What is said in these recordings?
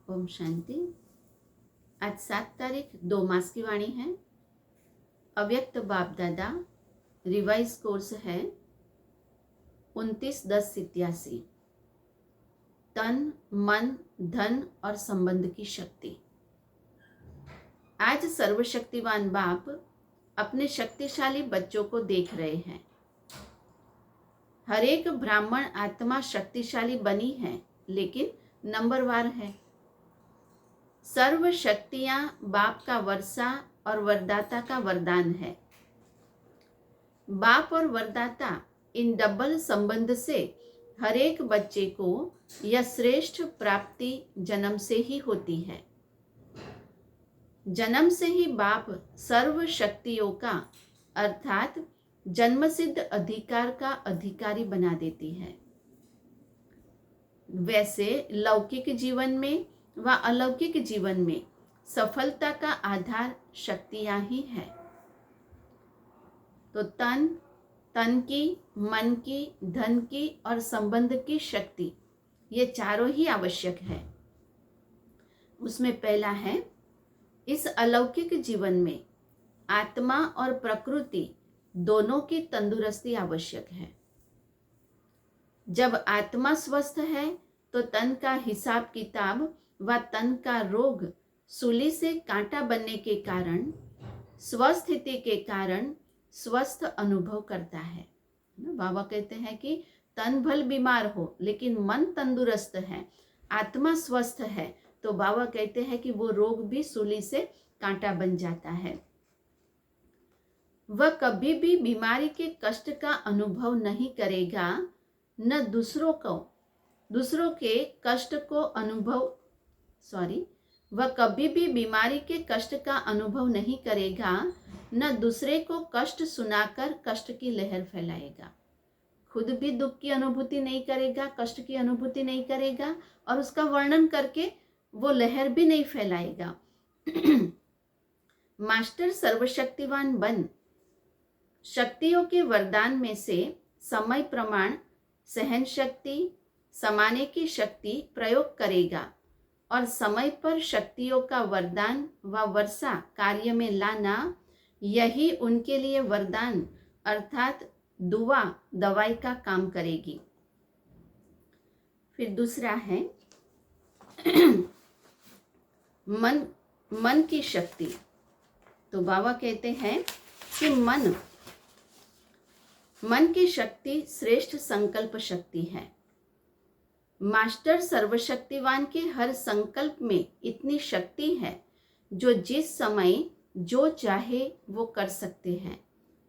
ओम शांति। आज 7 तारीख 2 मास की वाणी है। अव्यक्त बाप दादा रिवाइज कोर्स है 29-10-87। तन मन धन और संबंध की शक्ति। आज सर्वशक्तिवान बाप अपने शक्तिशाली बच्चों को देख रहे हैं। हर एक ब्राह्मण आत्मा शक्तिशाली बनी है, लेकिन नंबरवार है। सर्व शक्तियां बाप का वर्षा और वरदाता का वरदान है। बाप और वरदाता इन डबल संबंध से हर एक बच्चे को यह श्रेष्ठ प्राप्ति जन्म से ही होती है। जन्म से ही बाप सर्व शक्तियों का अर्थात जन्मसिद्ध अधिकार का अधिकारी बना देती है। वैसे लौकिक जीवन में व अलौकिक जीवन में सफलता का आधार शक्तियां ही है। तो तन की, मन की, धन की और संबंध की शक्ति, ये चारों ही आवश्यक है। उसमें पहला है, इस अलौकिक जीवन में आत्मा और प्रकृति दोनों की तंदुरुस्ती आवश्यक है। जब आत्मा स्वस्थ है तो तन का हिसाब किताब व तन का रोग सूली से कांटा बनने के कारण स्वस्थिति के कारण स्वस्थ अनुभव करता है। बाबा कहते हैं कि तन भल बीमार हो लेकिन मन तंदुरुस्त है, आत्मा स्वस्थ है, तो बाबा कहते हैं कि वो रोग भी सूली से कांटा बन जाता है। वह कभी भी बीमारी के कष्ट का अनुभव नहीं करेगा, न दूसरों के कष्ट को वह कभी भी बीमारी के कष्ट का अनुभव नहीं करेगा, न दूसरे को कष्ट सुनाकर कष्ट की लहर फैलाएगा। खुद भी दुख की अनुभूति नहीं करेगा, कष्ट की अनुभूति नहीं करेगा और उसका वर्णन करके वो लहर भी नहीं फैलाएगा। मास्टर सर्वशक्तिवान बन शक्तियों के वरदान में से समय प्रमाण सहन शक्ति समाने की शक्ति प्रयोग करेगा और समय पर शक्तियों का वरदान व वर्षा कार्य में लाना, यही उनके लिए वरदान अर्थात दुआ दवाई का काम करेगी। फिर दूसरा है मन की शक्ति। तो बाबा कहते हैं कि मन की शक्ति श्रेष्ठ संकल्प शक्ति है। मास्टर सर्वशक्तिवान के हर संकल्प में इतनी शक्ति है जो जिस समय जो चाहे वो कर सकते हैं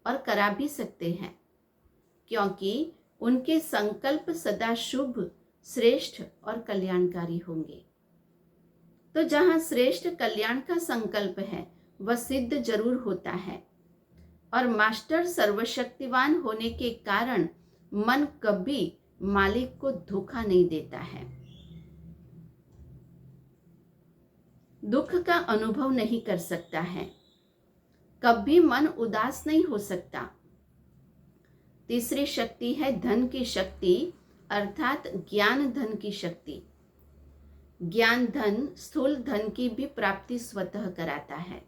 और करा भी सकते हैं, क्योंकि उनके संकल्प सदा शुभ, श्रेष्ठ और कल्याणकारी होंगे। तो जहाँ श्रेष्ठ कल्याण का संकल्प है वह सिद्ध जरूर होता है। और मास्टर सर्वशक्तिवान होने के कारण मन कभी मालिक को धोखा नहीं देता है, दुख का अनुभव नहीं कर सकता है, कभी मन उदास नहीं हो सकता। तीसरी शक्ति है धन की शक्ति अर्थात ज्ञान धन की शक्ति। ज्ञान धन स्थूल धन की भी प्राप्ति स्वतः कराता है।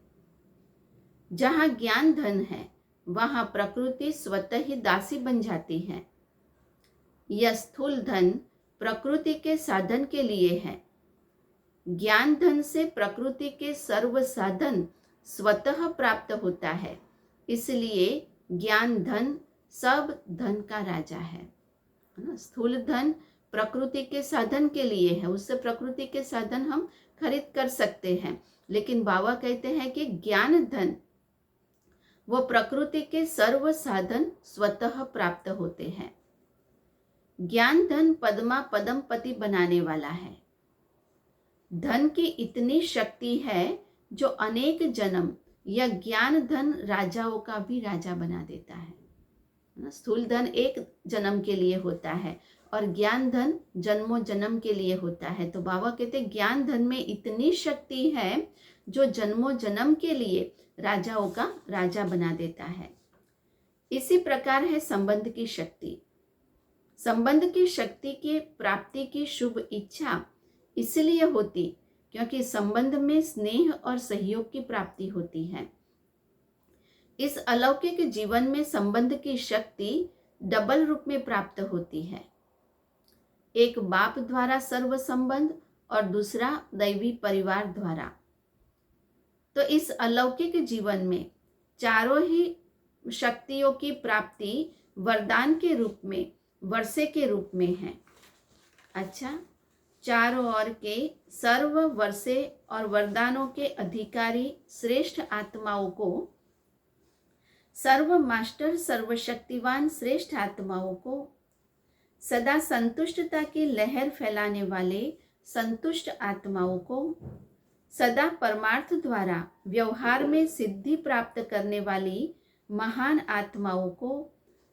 जहाँ ज्ञान धन है वहाँ प्रकृति स्वतः ही दासी बन जाती है। यह स्थूल धन प्रकृति के साधन के लिए है। ज्ञान धन से प्रकृति के सर्व साधन स्वतः प्राप्त होता है, इसलिए ज्ञान धन सब धन का राजा है। स्थूल धन प्रकृति के साधन के लिए है, उससे प्रकृति के साधन हम खरीद कर सकते हैं, लेकिन बाबा कहते हैं कि ज्ञान धन वो प्रकृति के सर्व साधन स्वतः प्राप्त होते हैं। ज्ञान धन पद्मा पदमपति बनाने वाला है। धन की इतनी शक्ति है जो अनेक जन्म यह ज्ञान धन राजाओं का भी राजा बना देता है। स्थूल धन एक जन्म के लिए होता है और ज्ञान धन जन्मों जन्म के लिए होता है। तो बाबा कहते ज्ञान धन में इतनी शक्ति है जो जन्मों जन्म के लिए राजाओं का राजा बना देता है। इसी प्रकार है संबंध की शक्ति। संबंध की शक्ति की प्राप्ति की शुभ इच्छा इसलिए होती क्योंकि संबंध में स्नेह और सहयोग की प्राप्ति होती है। इस अलौकिक जीवन में संबंध की शक्ति डबल रूप में प्राप्त होती है, एक बाप द्वारा सर्व संबंध और दूसरा दैवी परिवार द्वारा। तो इस अलौकिक जीवन में चारों ही शक्तियों की प्राप्ति वरदान के रूप में, वर्षे के रूप में है। अच्छा, चारों ओर के सर्व वर्षे और वरदानों के अधिकारी श्रेष्ठ आत्माओं को, सर्व मास्टर सर्वशक्तिवान श्रेष्ठ आत्माओं को, सदा संतुष्टता की लहर फैलाने वाले संतुष्ट आत्माओं को, सदा परमार्थ द्वारा व्यवहार में सिद्धि प्राप्त करने वाली महान आत्माओं को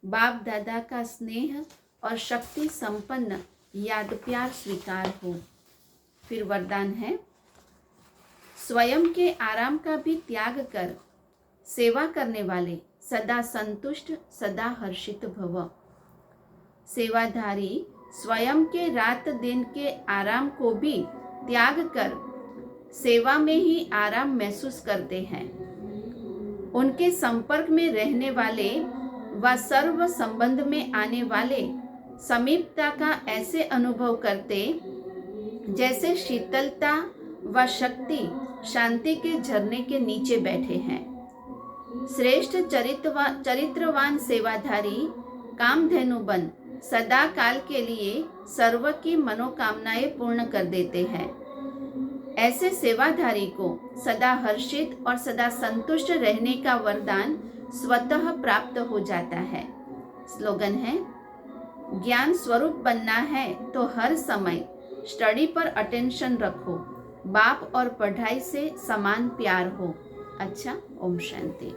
बाप दादा का स्नेह और शक्ति संपन्न याद प्यार स्वीकार हो। फिर वरदान है, स्वयं के आराम का भी त्याग कर सेवा करने वाले सदा संतुष्ट सदा हर्षित भव। सेवाधारी स्वयं के रात दिन के आराम को भी त्याग कर सेवा में ही आराम महसूस करते हैं। उनके संपर्क में रहने वाले व सर्व संबंध में आने वाले समीपता का ऐसे अनुभव करते जैसे शीतलता व शक्ति शांति के झरने के नीचे बैठे हैं। श्रेष्ठ चरित्रवान सेवाधारी कामधेनु बन सदा काल के लिए सर्व की मनोकामनाएं पूर्ण कर देते हैं। ऐसे सेवाधारी को सदा हर्षित और सदा संतुष्ट रहने का वरदान स्वतः प्राप्त हो जाता है। स्लोगन है, ज्ञान स्वरूप बनना है तो हर समय स्टडी पर अटेंशन रखो, बाप और पढ़ाई से समान प्यार हो। अच्छा, ओम शांति।